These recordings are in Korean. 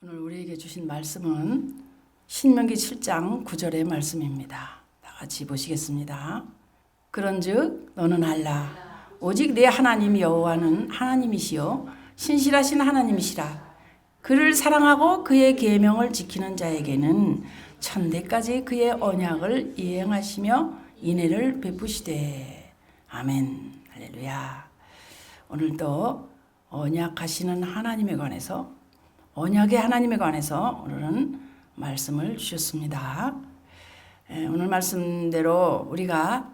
오늘 우리에게 주신 말씀은 신명기 7장 9절의 말씀입니다. 다 같이 보시겠습니다. 그런즉 너는 알라 오직 내 하나님 여호와는 하나님이시요 신실하신 하나님이시라. 그를 사랑하고 그의 계명을 지키는 자에게는 천대까지 그의 언약을 이행하시며 인애를 베푸시되. 아멘. 할렐루야. 오늘도 언약하시는 하나님에 관해서 언약의 하나님에 관해서 오늘은 말씀을 주셨습니다. 오늘 말씀대로 우리가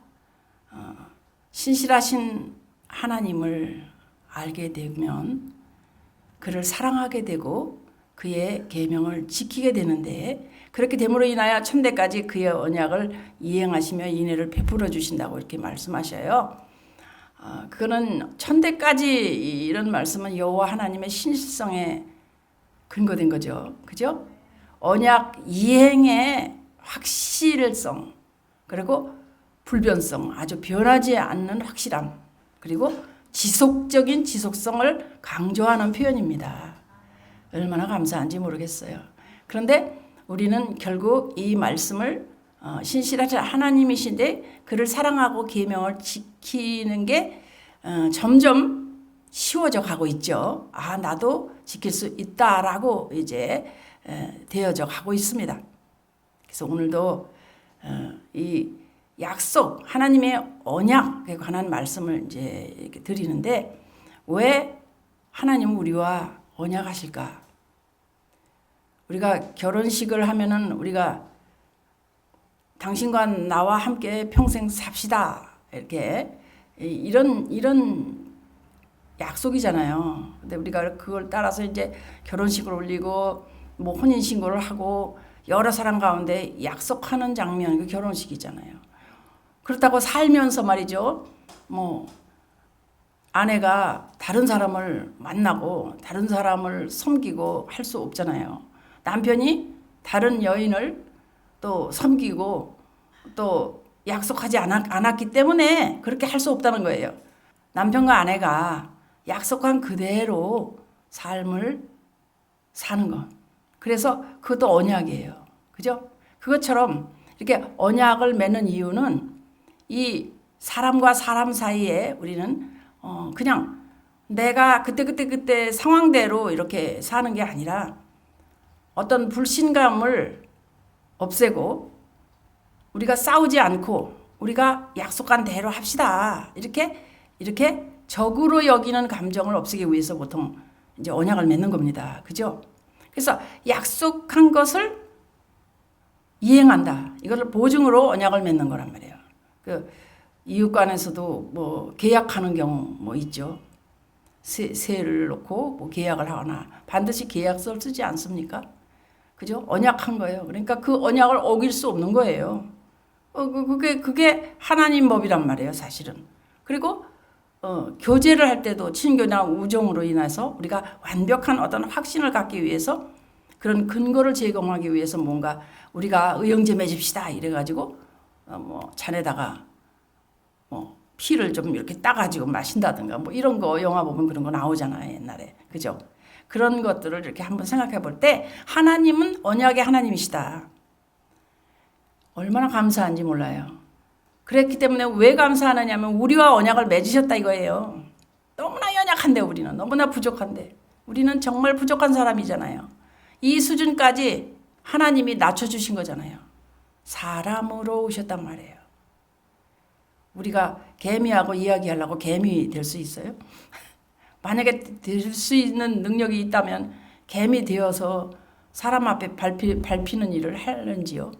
신실하신 하나님을 알게 되면 그를 사랑하게 되고 그의 계명을 지키게 되는데, 그렇게 됨으로 인하여 천대까지 그의 언약을 이행하시며 인애를 베풀어 주신다고 이렇게 말씀하셔요. 그거는 천대까지 이런 말씀은 여호와 하나님의 신실성에 근거된 거죠. 그죠? 언약 이행의 확실성, 그리고 불변성, 아주 변하지 않는 확실함, 그리고 지속적인 지속성을 강조하는 표현입니다. 얼마나 감사한지 모르겠어요. 그런데 우리는 결국 이 말씀을 신실하신 하나님이신데 그를 사랑하고 계명을 지키는 게 점점 쉬워져 가고 있죠. 아, 나도 지킬 수 있다라고 이제 되어져 가고 있습니다. 그래서 오늘도 이 약속, 하나님의 언약에 관한 말씀을 이제 이렇게 드리는데, 왜 하나님은 우리와 언약하실까? 우리가 결혼식을 하면은 우리가 당신과 나와 함께 평생 삽시다, 이렇게 이런 약속이잖아요. 근데 우리가 그걸 따라서 이제 결혼식을 올리고 뭐 혼인신고를 하고 여러 사람 가운데 약속하는 장면이 그 결혼식이잖아요. 그렇다고 살면서 말이죠, 뭐 아내가 다른 사람을 만나고 다른 사람을 섬기고 할 수 없잖아요. 남편이 다른 여인을 또 섬기고 또 약속하지 않았기 때문에 그렇게 할 수 없다는 거예요. 남편과 아내가 약속한 그대로 삶을 사는 것. 그래서 그것도 언약이에요. 그죠? 그것처럼 이렇게 언약을 맺는 이유는 이 사람과 사람 사이에 우리는 그냥 내가 그때 상황대로 이렇게 사는 게 아니라 어떤 불신감을 없애고 우리가 싸우지 않고 우리가 약속한 대로 합시다. 이렇게 적으로 여기는 감정을 없애기 위해서 보통 이제 언약을 맺는 겁니다. 그죠? 그래서 약속한 것을 이행한다. 이것을 보증으로 언약을 맺는 거란 말이에요. 그 이웃 간에서도 뭐 계약하는 경우 뭐 있죠. 세를 놓고 뭐 계약을 하거나 반드시 계약서를 쓰지 않습니까? 그죠? 언약한 거예요. 그러니까 그 언약을 어길 수 없는 거예요. 그게 하나님 법이란 말이에요, 사실은. 그리고 교제를 할 때도 친교나 우정으로 인해서 우리가 완벽한 어떤 확신을 갖기 위해서 그런 근거를 제공하기 위해서 뭔가 우리가 의형제 맺읍시다 이래가지고 뭐 잔에다가 뭐 피를 좀 이렇게 따가지고 마신다든가 뭐 이런 거 영화 보면 그런 거 나오잖아요, 옛날에. 그죠? 그런 것들을 이렇게 한번 생각해 볼 때 하나님은 언약의 하나님이시다. 얼마나 감사한지 몰라요. 그랬기 때문에 왜 감사하느냐면 우리와 언약을 맺으셨다 이거예요. 너무나 연약한데, 우리는 너무나 부족한데, 우리는 정말 부족한 사람이잖아요. 이 수준까지 하나님이 낮춰주신 거잖아요. 사람으로 오셨단 말이에요. 우리가 개미하고 이야기하려고 개미 될 수 있어요? 만약에 될 수 있는 능력이 있다면 개미 되어서 사람 앞에 밟히는 일을 하는지요?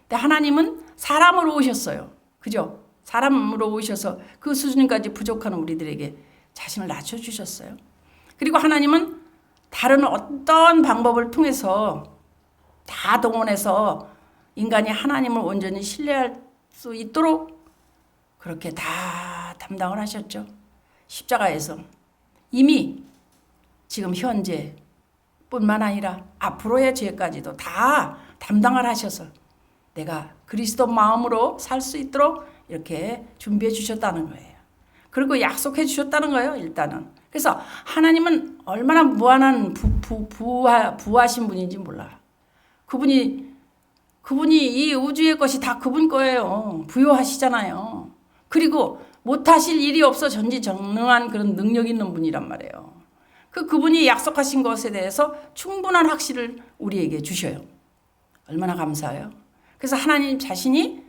근데 하나님은 사람으로 오셨어요. 그죠? 사람으로 오셔서 그 수준까지 부족한 우리들에게 자신을 낮춰주셨어요. 그리고 하나님은 다른 어떤 방법을 통해서 다 동원해서 인간이 하나님을 온전히 신뢰할 수 있도록 그렇게 다 담당을 하셨죠. 십자가에서 이미 지금 현재 뿐만 아니라 앞으로의 죄까지도 다 담당을 하셔서 내가 그리스도 마음으로 살 수 있도록 이렇게 준비해 주셨다는 거예요. 그리고 약속해 주셨다는 거예요, 일단은. 그래서 하나님은 얼마나 무한한 부하신 분인지 몰라. 그분이 이 우주의 것이 다 그분 거예요. 부여하시잖아요. 그리고 못하실 일이 없어 전지전능한 그런 능력 있는 분이란 말이에요. 그분이 약속하신 것에 대해서 충분한 확신을 우리에게 주셔요. 얼마나 감사해요. 그래서 하나님 자신이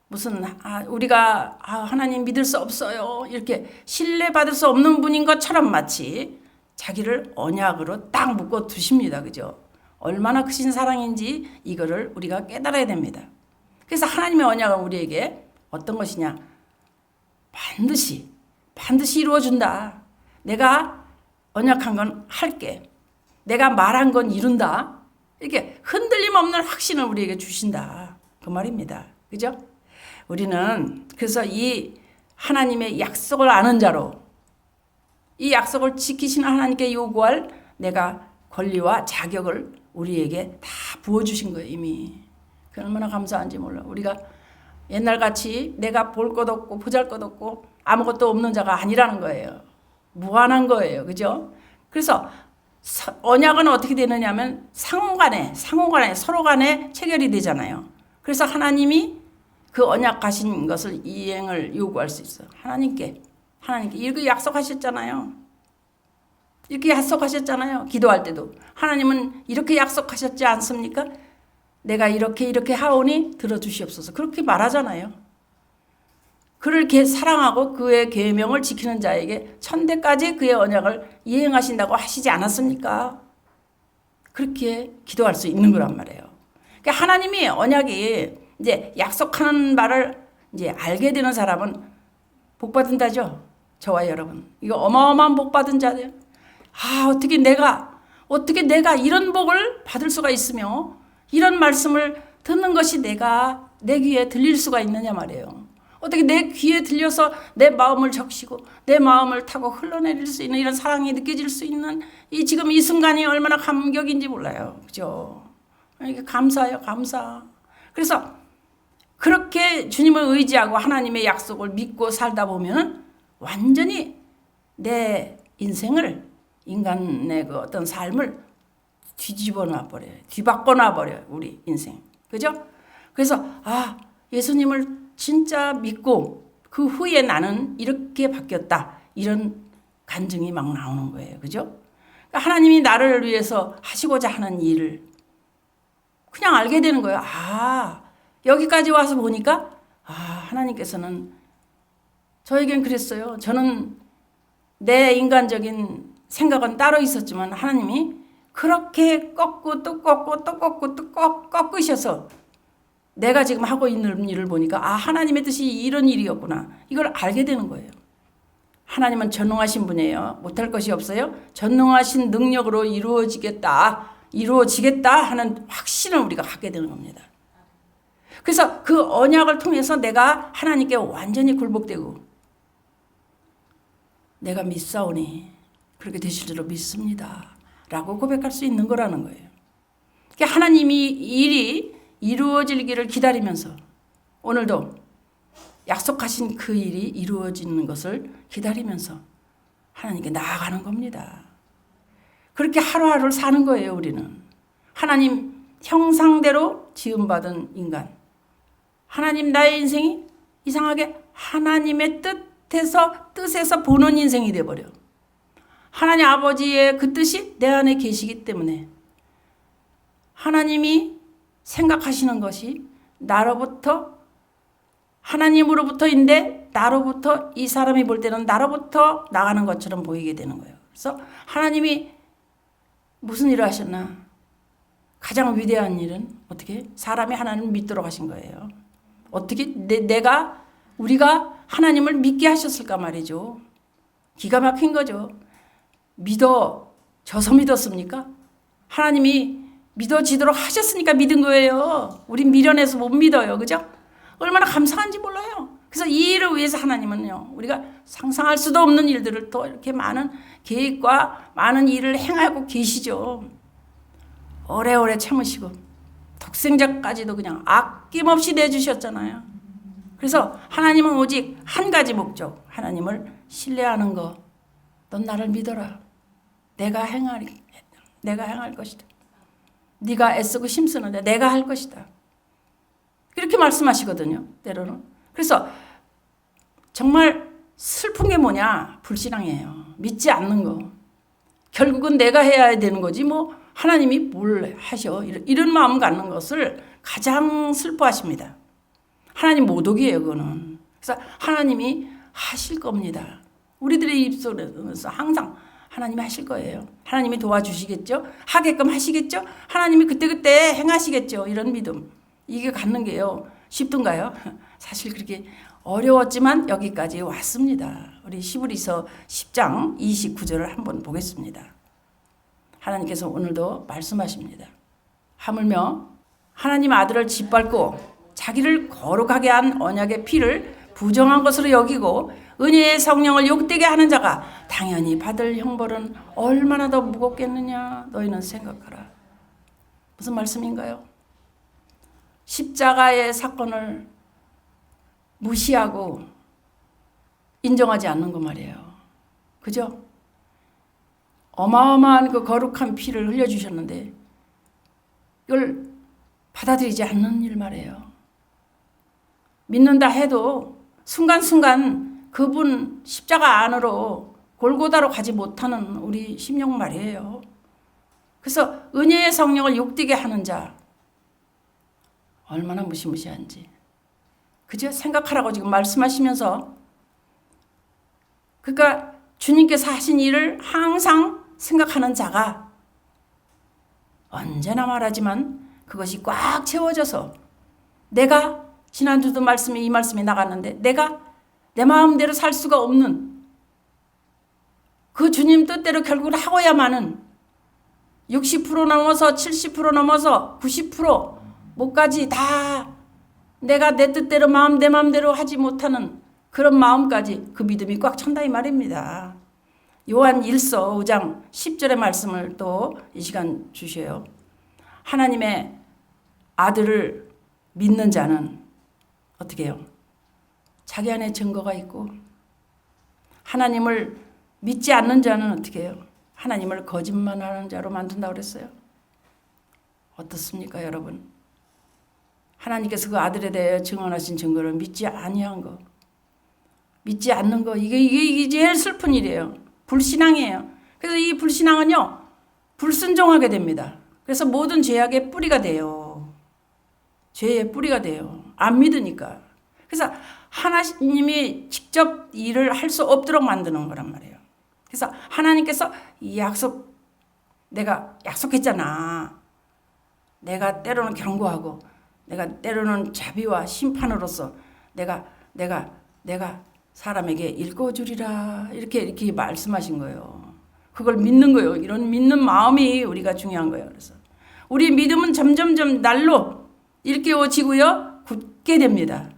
무슨 우리가 하나님 믿을 수 없어요 이렇게 신뢰받을 수 없는 분인 것처럼 마치 자기를 언약으로 딱 묶어 두십니다. 그죠? 얼마나 크신 사랑인지 이거를 우리가 깨달아야 됩니다. 그래서 하나님의 언약은 우리에게 어떤 것이냐? 반드시 이루어준다. 내가 언약한 건 할게. 내가 말한 건 이룬다. 이렇게 흔들림 없는 확신을 우리에게 주신다. 그 말입니다. 그죠? 우리는 그래서 이 하나님의 약속을 아는 자로 이 약속을 지키시는 하나님께 요구할 내가 권리와 자격을 우리에게 다 부어주신 거예요. 이미. 얼마나 감사한지 몰라. 우리가 옛날같이 내가 볼 것 없고 보잘 것 없고 아무것도 없는 자가 아니라는 거예요. 무한한 거예요. 그죠? 그래서 언약은 어떻게 되느냐 하면 상호간에 서로 간에 체결이 되잖아요. 그래서 하나님이 그 언약하신 것을 이행을 요구할 수 있어요. 하나님께 이렇게 약속하셨잖아요. 기도할 때도 하나님은 이렇게 약속하셨지 않습니까? 내가 이렇게 하오니 들어주시옵소서. 그렇게 말하잖아요. 그를 사랑하고 그의 계명을 지키는 자에게 천대까지 그의 언약을 이행하신다고 하시지 않았습니까? 그렇게 기도할 수 있는 거란 말이에요. 그러니까 하나님이 언약이 이제 약속하는 바를 이제 알게 되는 사람은 복 받은다죠. 저와 여러분. 이거 어마어마한 복 받은 자들. 어떻게 내가 이런 복을 받을 수가 있으며 이런 말씀을 듣는 것이 내 귀에 들릴 수가 있느냐 말이에요. 어떻게 내 귀에 들려서 내 마음을 적시고 내 마음을 타고 흘러내릴 수 있는 이런 사랑이 느껴질 수 있는 지금 이 순간이 얼마나 감격인지 몰라요. 그죠? 감사해요. 감사. 그래서 그렇게 주님을 의지하고 하나님의 약속을 믿고 살다 보면 완전히 내 인생을 인간의 그 어떤 삶을 뒤집어 놔버려요. 뒤바꿔 놔버려요. 우리 인생. 그죠? 그래서 예수님을 진짜 믿고 그 후에 나는 이렇게 바뀌었다. 이런 간증이 막 나오는 거예요. 그죠? 그러니까 하나님이 나를 위해서 하시고자 하는 일을 그냥 알게 되는 거예요. 여기까지 와서 보니까 하나님께서는 저에겐 그랬어요. 저는 내 인간적인 생각은 따로 있었지만 하나님이 그렇게 꺾고 또 꺾고 또 꺾고 또 꺾으셔서 내가 지금 하고 있는 일을 보니까 하나님의 뜻이 이런 일이었구나. 이걸 알게 되는 거예요. 하나님은 전능하신 분이에요. 못할 것이 없어요. 전능하신 능력으로 이루어지겠다 하는 확신을 우리가 갖게 되는 겁니다. 그래서 그 언약을 통해서 내가 하나님께 완전히 굴복되고 내가 믿사오니 그렇게 되실 줄로 믿습니다. 라고 고백할 수 있는 거라는 거예요. 그러니까 하나님이 일이 이루어지기를 기다리면서 오늘도 약속하신 그 일이 이루어지는 것을 기다리면서 하나님께 나아가는 겁니다. 그렇게 하루하루를 사는 거예요. 우리는. 하나님 형상대로 지음받은 인간. 하나님 나의 인생이 이상하게 하나님의 뜻에서 보는 인생이 돼버려. 하나님 아버지의 그 뜻이 내 안에 계시기 때문에 하나님이 생각하시는 것이 나로부터 하나님으로부터인데 나로부터 이 사람이 볼 때는 나로부터 나가는 것처럼 보이게 되는 거예요. 그래서 하나님이 무슨 일을 하셨나? 가장 위대한 일은 어떻게? 사람이 하나님을 믿도록 하신 거예요. 어떻게 우리가 하나님을 믿게 하셨을까 말이죠. 기가 막힌 거죠. 믿어져서 믿었습니까? 하나님이 믿어지도록 하셨으니까 믿은 거예요. 우린 미련해서 못 믿어요. 그죠? 얼마나 감사한지 몰라요. 그래서 이 일을 위해서 하나님은요, 우리가 상상할 수도 없는 일들을 또 이렇게 많은 계획과 많은 일을 행하고 계시죠. 오래오래 참으시고 독생자까지도 그냥 아낌없이 내주셨잖아요. 그래서 하나님은 오직 한 가지 목적, 하나님을 신뢰하는 거. 넌 나를 믿어라. 내가 행할 것이다. 네가 애쓰고 힘쓰는데 내가 할 것이다. 그렇게 말씀하시거든요. 때로는. 그래서 정말 슬픈 게 뭐냐? 불신앙이에요. 믿지 않는 거. 결국은 내가 해야 되는 거지 뭐 하나님이 뭘 하셔. 이런 마음 갖는 것을 가장 슬퍼하십니다. 하나님 모독이에요. 그거는. 그래서 하나님이 하실 겁니다. 우리들의 입속에서 항상 하나님이 하실 거예요. 하나님이 도와주시겠죠. 하게끔 하시겠죠. 하나님이 그때그때 행하시겠죠. 이런 믿음. 이게 갖는 게요. 쉽던가요? 사실 그렇게 어려웠지만 여기까지 왔습니다. 우리 히브리서 10장 29절을 한번 보겠습니다. 하나님께서 오늘도 말씀하십니다. 하물며 하나님 아들을 짓밟고 자기를 거룩하게 한 언약의 피를 부정한 것으로 여기고 은혜의 성령을 욕되게 하는 자가 당연히 받을 형벌은 얼마나 더 무겁겠느냐 너희는 생각하라. 무슨 말씀인가요? 십자가의 사건을 무시하고 인정하지 않는 거 말이에요. 그죠? 어마어마한 그 거룩한 피를 흘려주셨는데 이걸 받아들이지 않는 일 말이에요. 믿는다 해도 순간순간 그분 십자가 안으로 골고다로 가지 못하는 우리 심령 말이에요. 그래서 은혜의 성령을 욕되게 하는 자 얼마나 무시무시한지 그저 생각하라고 지금 말씀하시면서 그러니까 주님께서 하신 일을 항상 생각하는 자가 언제나 말하지만 그것이 꽉 채워져서 내가 지난주도 이 말씀이 나갔는데 내가 내 마음대로 살 수가 없는 그 주님 뜻대로 결국은 하고야만은 60% 넘어서 70% 넘어서 90% 뭐까지 다 내가 내 뜻대로 내 마음대로 하지 못하는 그런 마음까지 그 믿음이 꽉 찬다 이 말입니다. 요한 1서 5장 10절의 말씀을 또 이 시간 주셔요. 하나님의 아들을 믿는 자는 어떻게 해요? 자기 안에 증거가 있고 하나님을 믿지 않는 자는 어떻게 해요? 하나님을 거짓말하는 자로 만든다고 그랬어요. 어떻습니까 여러분? 하나님께서 그 아들에 대해 증언하신 증거를 믿지 아니한 거 믿지 않는 거 이게 제일 슬픈 일이에요. 불신앙이에요. 그래서 이 불신앙은요 불순종하게 됩니다. 그래서 모든 죄악의 뿌리가 돼요. 죄의 뿌리가 돼요. 안 믿으니까. 그래서 하나님이 직접 일을 할 수 없도록 만드는 거란 말이에요. 그래서 하나님께서 이 약속 내가 약속했잖아. 내가 때로는 경고하고 내가 때로는 자비와 심판으로서 내가 사람에게 일궈주리라 이렇게 말씀하신 거예요. 그걸 믿는 거예요. 이런 믿는 마음이 우리가 중요한 거예요. 그래서 우리 믿음은 점점점 날로 일깨워지고요. 굳게 됩니다.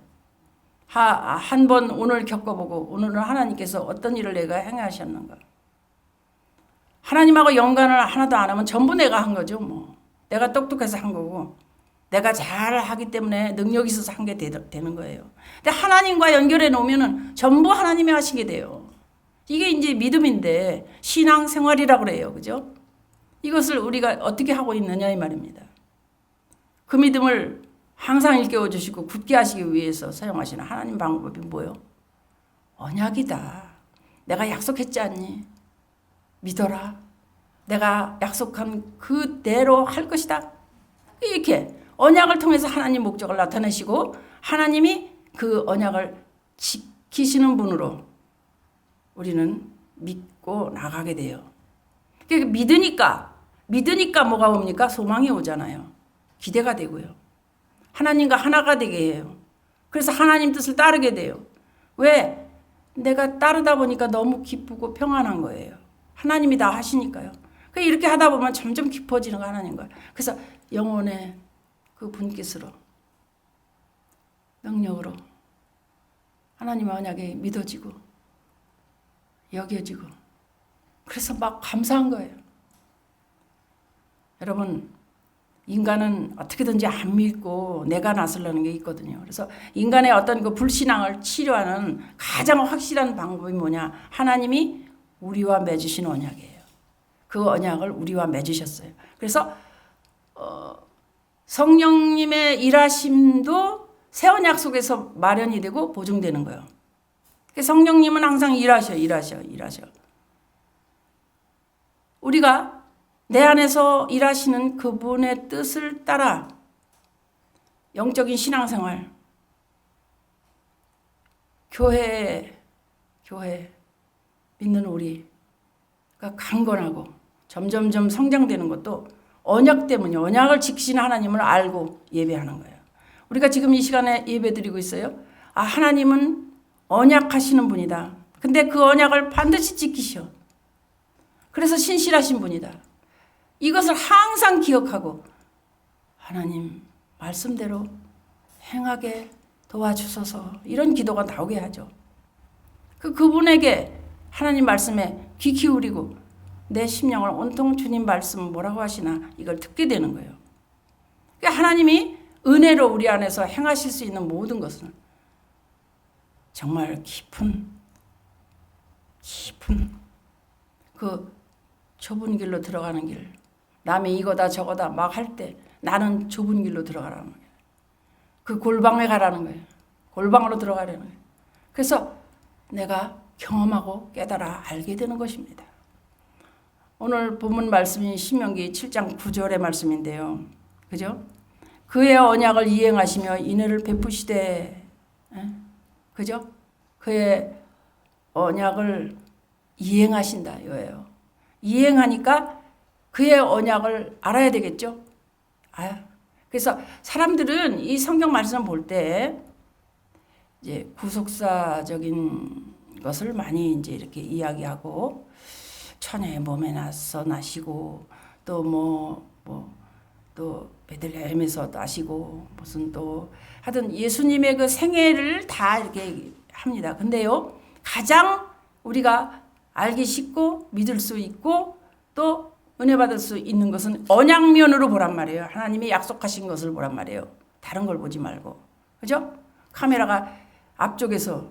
한 번 오늘 겪어보고 오늘은 하나님께서 어떤 일을 내가 행하셨는가. 하나님하고 연관을 하나도 안 하면 전부 내가 한 거죠. 뭐 내가 똑똑해서 한 거고 내가 잘 하기 때문에 능력이 있어서 한 게 되는 거예요. 근데 하나님과 연결해 놓으면은 전부 하나님이 하시게 돼요. 이게 이제 믿음인데 신앙생활이라고 그래요. 그죠? 이것을 우리가 어떻게 하고 있느냐 이 말입니다. 그 믿음을 항상 일깨워 주시고 굳게 하시기 위해서 사용하시는 하나님 방법이 뭐예요? 언약이다. 내가 약속했지 않니? 믿어라. 내가 약속한 그대로 할 것이다. 이렇게 언약을 통해서 하나님 목적을 나타내시고 하나님이 그 언약을 지키시는 분으로 우리는 믿고 나가게 돼요. 그러니까 믿으니까 뭐가 옵니까? 소망이 오잖아요. 기대가 되고요. 하나님과 하나가 되게 해요. 그래서 하나님 뜻을 따르게 돼요. 왜? 내가 따르다 보니까 너무 기쁘고 평안한 거예요. 하나님이 다 하시니까요. 이렇게 하다 보면 점점 깊어지는 거 하나님과. 그래서 영혼의 그 분깃으로 능력으로 하나님의 언약이 믿어지고 여겨지고 그래서 막 감사한 거예요. 여러분 인간은 어떻게든지 안 믿고 내가 나서려는 게 있거든요. 그래서 인간의 어떤 그 불신앙을 치료하는 가장 확실한 방법이 뭐냐? 하나님이 우리와 맺으신 언약이에요. 그 언약을 우리와 맺으셨어요. 그래서 성령님의 일하심도 새 언약 속에서 마련이 되고 보증되는 거예요. 성령님은 항상 일하셔. 우리가 내 안에서 일하시는 그분의 뜻을 따라 영적인 신앙생활, 교회 믿는 우리가 강건하고 점점점 성장되는 것도 언약 때문이에요. 언약을 지키시는 하나님을 알고 예배하는 거예요. 우리가 지금 이 시간에 예배드리고 있어요. 하나님은 언약하시는 분이다. 근데 그 언약을 반드시 지키셔. 그래서 신실하신 분이다. 이것을 항상 기억하고 하나님 말씀대로 행하게 도와주소서, 이런 기도가 나오게 하죠. 그분에게 하나님 말씀에 귀 기울이고 내 심령을 온통 주님 말씀 뭐라고 하시나 이걸 듣게 되는 거예요. 그러니까 하나님이 은혜로 우리 안에서 행하실 수 있는 모든 것은 정말 깊은 그 좁은 길로 들어가는 길, 남이 이거다 저거다 막 할 때 나는 좁은 길로 들어가라는 거예요. 그 골방에 가라는 거예요. 골방으로 들어가라는 거예요. 그래서 내가 경험하고 깨달아 알게 되는 것입니다. 오늘 본문 말씀이 신명기 7장 9절의 말씀인데요. 그죠? 그의 언약을 이행하시며 인애를 베푸시되, 그죠? 그의 언약을 이행하신다 이거예요. 이행하니까 그의 언약을 알아야 되겠죠? 그래서 사람들은 이 성경 말씀을 볼 때 이제 구속사적인 것을 많이 이제 이렇게 이야기하고 천의 몸에 나시고 또 또 베들레헴에서 나시고 무슨 또 하여튼 예수님의 그 생애를 다 이렇게 합니다. 근데요, 가장 우리가 알기 쉽고 믿을 수 있고 또 은혜 받을 수 있는 것은 언약면으로 보란 말이에요. 하나님이 약속하신 것을 보란 말이에요. 다른 걸 보지 말고. 그죠? 카메라가 앞쪽에서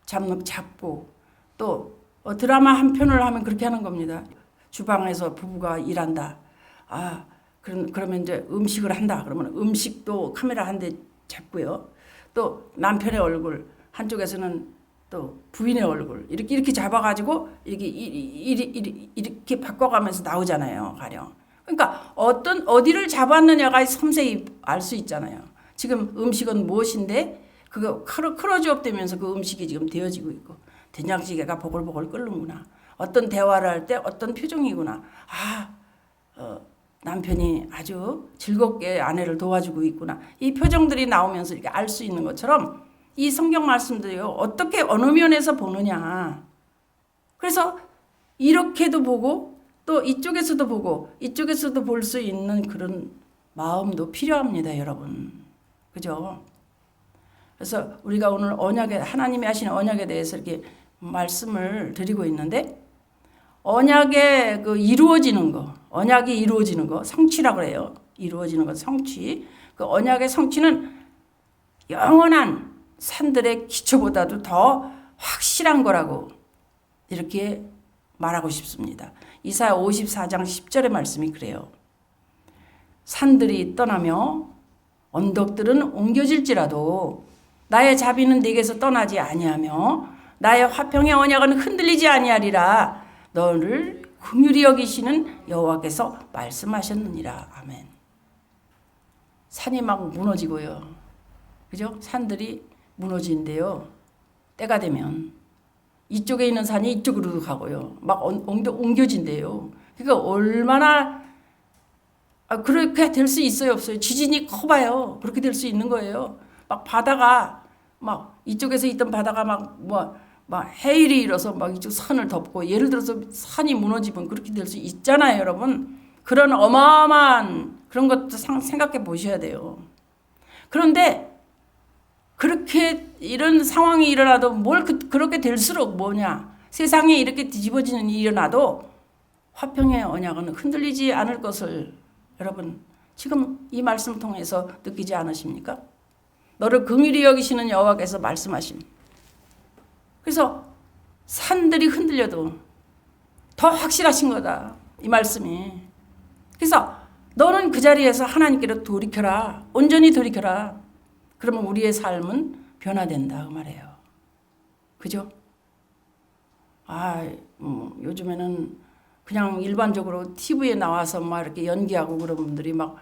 잡고 또 드라마 한 편을 하면 그렇게 하는 겁니다. 주방에서 부부가 일한다. 그러면 이제 음식을 한다. 그러면 음식도 카메라 한 대 잡고요. 또 남편의 얼굴, 한쪽에서는 또 부인의 얼굴 이렇게 잡아가지고 이렇게 바꿔가면서 나오잖아요, 가령. 그러니까 어디를 잡았느냐가 섬세히 알 수 있잖아요. 지금 음식은 무엇인데 그거 클로즈업 되면서 그 음식이 지금 되어지고 있고 된장찌개가 보글보글 끓는구나. 어떤 대화를 할 때 어떤 표정이구나. 남편이 아주 즐겁게 아내를 도와주고 있구나. 이 표정들이 나오면서 이렇게 알 수 있는 것처럼 이 성경 말씀들이요, 어떻게 어느 면에서 보느냐. 그래서 이렇게도 보고 또 이쪽에서도 보고 이쪽에서도 볼 수 있는 그런 마음도 필요합니다, 여러분. 그죠? 그래서 우리가 오늘 하나님이 하시는 언약에 대해서 이렇게 말씀을 드리고 있는데, 언약에 이루어지는 거, 언약이 이루어지는 거, 성취라고 그래요. 이루어지는 것, 성취. 그 언약의 성취는 영원한 산들의 기초보다도 더 확실한 거라고 이렇게 말하고 싶습니다. 이사야 54장 10절의 말씀이 그래요. 산들이 떠나며 언덕들은 옮겨질지라도 나의 자비는 네게서 떠나지 아니하며 나의 화평의 언약은 흔들리지 아니하리라. 너를 긍휼히 여기시는 여호와께서 말씀하셨느니라. 아멘. 산이 막 무너지고요. 그죠? 산들이 무너지는데요. 때가 되면 이쪽에 있는 산이 이쪽으로 가고요. 막 옮겨진대요. 그러니까 얼마나 그렇게 될 수 있어요, 없어요? 지진이 커봐요. 그렇게 될 수 있는 거예요. 막 바다가 막 이쪽에서 있던 바다가 막 해일이 일어서 막 이쪽 산을 덮고, 예를 들어서 산이 무너지면 그렇게 될 수 있잖아요, 여러분. 그런 어마어마한 그런 것도 생각해 보셔야 돼요. 그런데 그렇게 이런 상황이 일어나도 그렇게 될수록 뭐냐? 세상에 이렇게 뒤집어지는 일이 일어나도 화평의 언약은 흔들리지 않을 것을 여러분 지금 이 말씀을 통해서 느끼지 않으십니까? 너를 긍휼히 여기시는 여호와께서 말씀하심. 그래서 산들이 흔들려도 더 확실하신 거다. 이 말씀이. 그래서 너는 그 자리에서 하나님께로 돌이켜라. 온전히 돌이켜라. 그러면 우리의 삶은 변화된다 그 말이에요. 그죠? 요즘에는 그냥 일반적으로 TV에 나와서 막 이렇게 연기하고 그런 분들이 막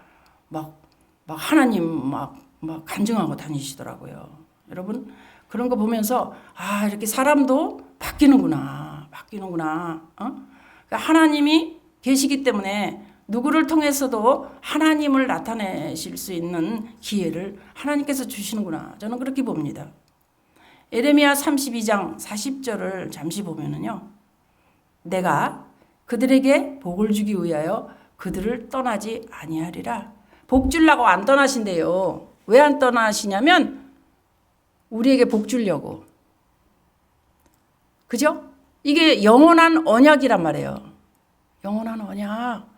하나님 막 간증하고 다니시더라고요. 여러분, 그런 거 보면서, 이렇게 사람도 바뀌는구나. 그러니까 하나님이 계시기 때문에 누구를 통해서도 하나님을 나타내실 수 있는 기회를 하나님께서 주시는구나. 저는 그렇게 봅니다. 에레미야 32장 40절을 잠시 보면은요. 내가 그들에게 복을 주기 위하여 그들을 떠나지 아니하리라. 복 주려고 안 떠나신대요. 왜 안 떠나시냐면 우리에게 복 주려고. 그죠? 이게 영원한 언약이란 말이에요. 영원한 언약.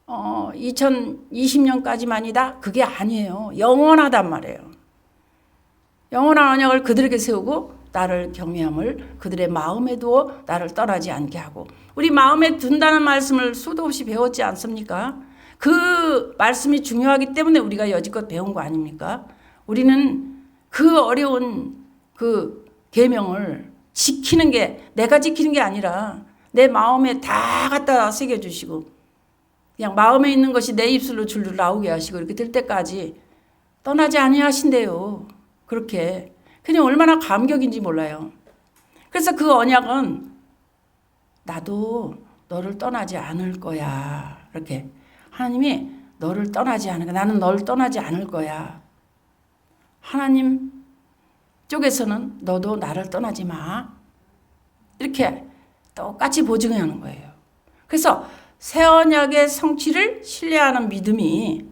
2020년까지만이다? 그게 아니에요. 영원하단 말이에요. 영원한 언약을 그들에게 세우고 나를 경외함을 그들의 마음에 두어 나를 떠나지 않게 하고. 우리 마음에 둔다는 말씀을 수도 없이 배웠지 않습니까? 그 말씀이 중요하기 때문에 우리가 여지껏 배운 거 아닙니까? 우리는 그 어려운 그 계명을 지키는 게 내가 지키는 게 아니라 내 마음에 다 갖다 새겨주시고 그냥 마음에 있는 것이 내 입술로 줄줄 나오게 하시고 이렇게 될 때까지 떠나지 아니하신대요. 그렇게. 그냥 얼마나 감격인지 몰라요. 그래서 그 언약은 나도 너를 떠나지 않을 거야. 이렇게. 하나님이 너를 떠나지 않을 거야. 나는 너를 떠나지 않을 거야. 하나님 쪽에서는 너도 나를 떠나지 마. 이렇게 똑같이 보증하는 거예요. 그래서 새 언약의 성취를 신뢰하는 믿음이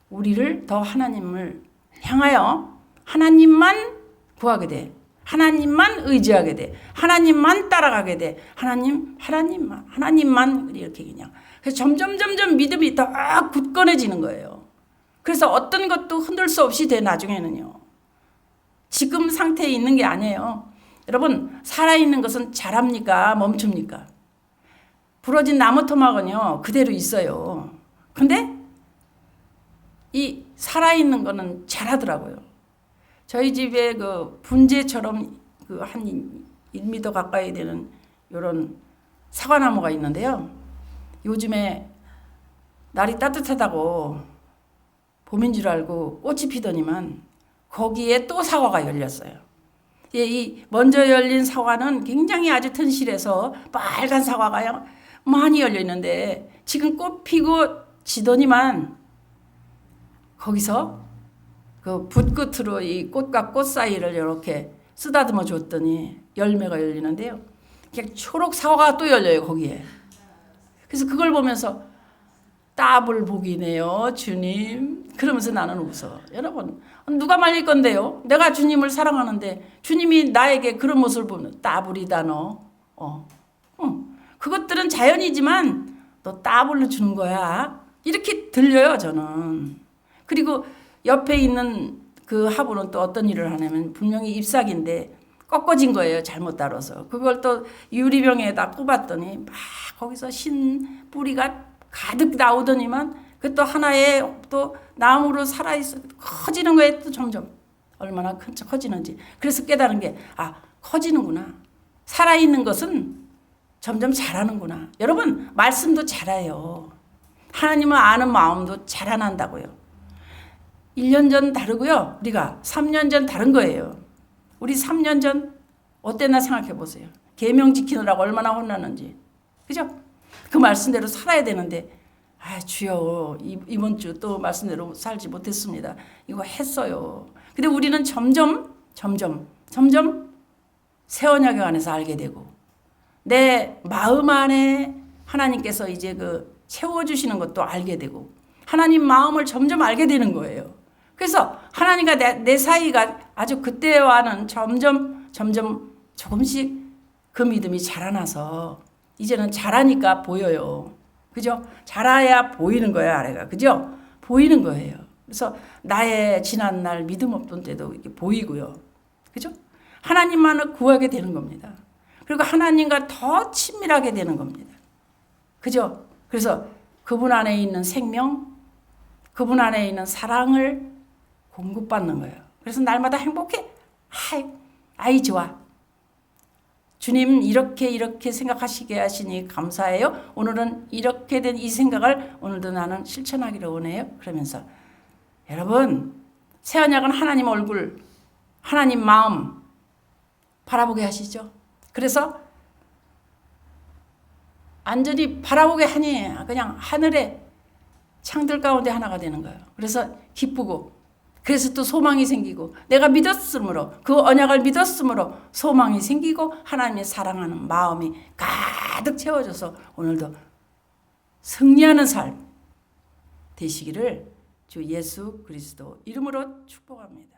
우리를 더 하나님을 향하여 하나님만 구하게 돼. 하나님만 의지하게 돼. 하나님만 따라가게 돼. 하나님만 이렇게 그냥. 그래서 점점 믿음이 더 굳건해지는 거예요. 그래서 어떤 것도 흔들 수 없이 돼 나중에는요. 지금 상태에 있는 게 아니에요. 여러분, 살아있는 것은 자랍니까? 멈춥니까? 부러진 나무 토막은요, 그대로 있어요. 근데 이 살아있는 거는 자라더라고요. 저희 집에 그 분재처럼 그 한 1m 가까이 되는 이런 사과나무가 있는데요. 요즘에 날이 따뜻하다고 봄인 줄 알고 꽃이 피더니만 거기에 또 사과가 열렸어요. 이 먼저 열린 사과는 굉장히 아주 튼실해서 빨간 사과가 많이 열려 있는데 지금 꽃 피고 지더니만 거기서 그 붓 끝으로 이 꽃과 꽃 사이를 이렇게 쓰다듬어 줬더니 열매가 열리는데요. 그냥 초록 사과가 또 열려요, 거기에. 그래서 그걸 보면서 따블 복이네요, 주님. 그러면서 나는 웃어. 여러분, 누가 말릴 건데요? 내가 주님을 사랑하는데 주님이 나에게 그런 모습을 보면 따블이다 너. 그것들은 자연이지만 너 따블로 주는 거야. 이렇게 들려요, 저는. 그리고 옆에 있는 그 화분은 또 어떤 일을 하냐면 분명히 잎사귀인데 꺾어진 거예요. 잘못 따라서. 그걸 또 유리병에다 꼽았더니 막 거기서 신 뿌리가 가득 나오더니만 그 또 하나의 또 나무로 살아있어 커지는 거예요. 또 점점 얼마나 커지는지. 그래서 깨달은 게 커지는구나. 살아있는 것은 점점 자라는구나. 여러분, 말씀도 자라요. 하나님을 아는 마음도 자라난다고요. 1년 전 다르고요. 우리가 3년 전 다른 거예요. 우리 3년 전 어땠나 생각해 보세요. 계명 지키느라고 얼마나 혼나는지. 그죠? 그 말씀대로 살아야 되는데 주여 이번 주 또 말씀대로 살지 못했습니다. 이거 했어요. 근데 우리는 점점 새 언약에 관해서 알게 되고 내 마음 안에 하나님께서 이제 그 채워주시는 것도 알게 되고 하나님 마음을 점점 알게 되는 거예요. 그래서 하나님과 내 사이가 아주 그때와는 점점 조금씩 그 믿음이 자라나서 이제는 자라니까 보여요. 그죠? 자라야 보이는 거예요, 아래가. 그죠? 보이는 거예요. 그래서 나의 지난날 믿음 없던 때도 이렇게 보이고요. 그죠? 하나님만을 구하게 되는 겁니다. 그리고 하나님과 더 친밀하게 되는 겁니다. 그죠? 그래서 그분 안에 있는 생명, 그분 안에 있는 사랑을 공급받는 거예요. 그래서 날마다 행복해. 아이 좋아. 주님 이렇게 생각하시게 하시니 감사해요. 오늘은 이렇게 된 이 생각을 오늘도 나는 실천하기를 원해요. 그러면서 여러분 새 언약은 하나님 얼굴, 하나님 마음 바라보게 하시죠. 그래서 완전히 바라보게 하니 그냥 하늘의 창들 가운데 하나가 되는 거예요. 그래서 기쁘고 그래서 또 소망이 생기고 내가 믿었으므로 그 언약을 믿었으므로 소망이 생기고 하나님의 사랑하는 마음이 가득 채워져서 오늘도 승리하는 삶 되시기를 주 예수 그리스도 이름으로 축복합니다.